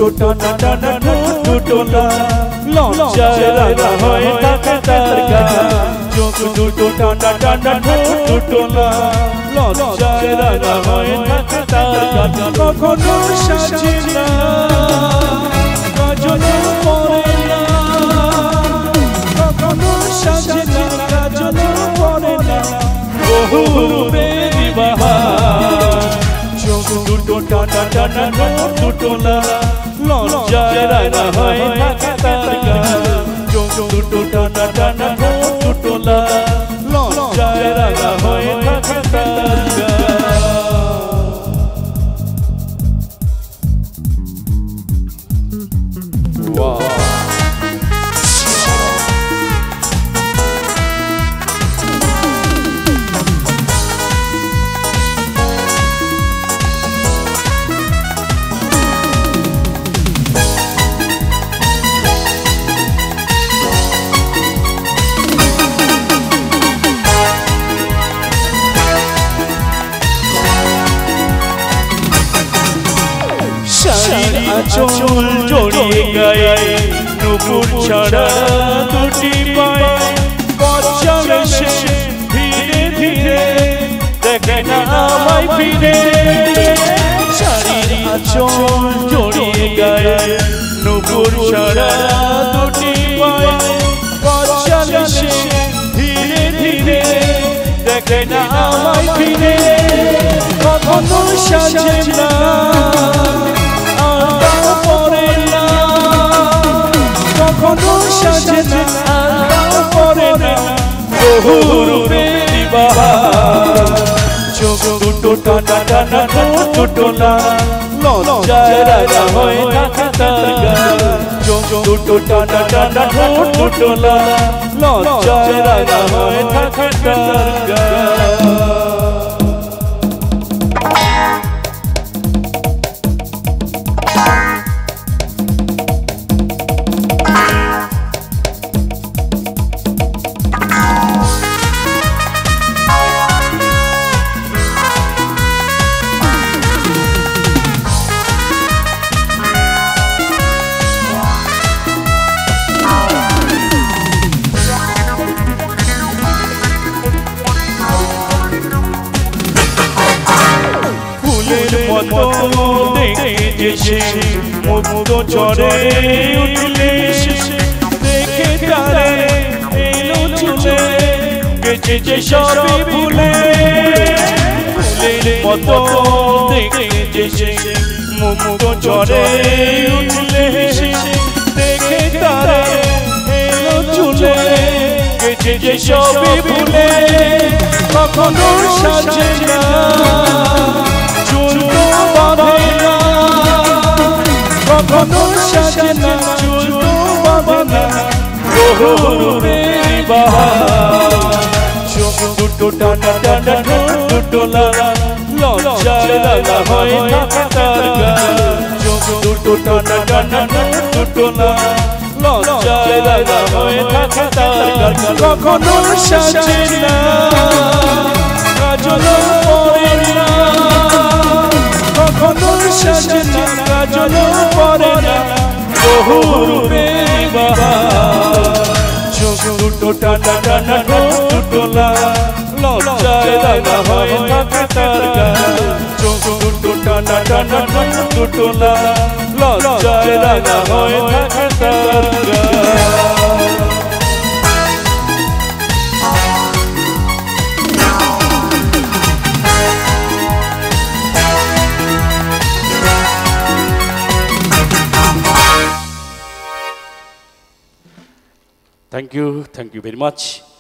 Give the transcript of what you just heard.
দুটো টানা টানা দুটোলা লজ্জায় রাঙা হয়ে থাকে তার গান চোখ দুটো টানা টানা দুটোলা লজ্জায় রাঙা হয়ে থাকে তার গান কখনো সাজে না কাজল পরে না কখনো সাজে না কাজল পরে না বহু রূপে বাহার চোখ দুটো টানা টানা দুটোলা লজ্জায় রাঙা হয়ে থাকে তার গান চোখ দুটো টানা টানা দুটোলা লজ্জায় রাঙা হয়ে থাকে তার গান চুল জড়িয়ে গায়ে নুপুর ছাড়া দুটি পায়ে পশ্চাৎ এসে ধীরে ধীরে দেখে না আমায় ফিরে শাড়ির আঁচল জড়িয়ে গায়ে নুপুর ছাড়া দুটি পায়ে পশ্চাৎ এসে ধীরে ধীরে দেখে না আমায় ফিরে কখনো সাজে না কখনো সাজে না পরে না বহু রূপে বাহার চোখ দুটো টানা টানা দুটোলা লজ্জায় রাঙা হয়ে থাকে তার গান চোখ দুটো টানা টানা দুটোলা লজ্জায় রাঙা হয়ে থাকে তার গান মুক্ত চরে উঠলে দেখে তারে এলো চুলে গেছে যে সবই ভুলে ফুলের মতো দেখে যে মুক্ত চরে উঠলে দেখে তারে এলো চুলে গেছে যে সবই ভুলে কখনো সাজে না চুল বাঁধে না কখনো সাজে না চুল বাঁধে না বহু রূপে বাহার চোখ দুটো টানা টানা দুটোলা লজ্জায় রাঙা হয়ে থাকে তার গান চোখ দুটো টানা টানা দুটোলা লজ্জায় রাঙা হয়ে থাকে তার গান কখনো সাজে না কাজল পরে না কখনো সাজে না কাজল পরে না বহু রূপে বাহার চোখ দুটো টানা টানা দুটোলা লজ্জায় রাঙা হয়ে থাকে তার গান চোখ দুটো টানা টানা দুটোলা লজ্জায় রাঙা হয়ে থাকে তার গান Thank you very much.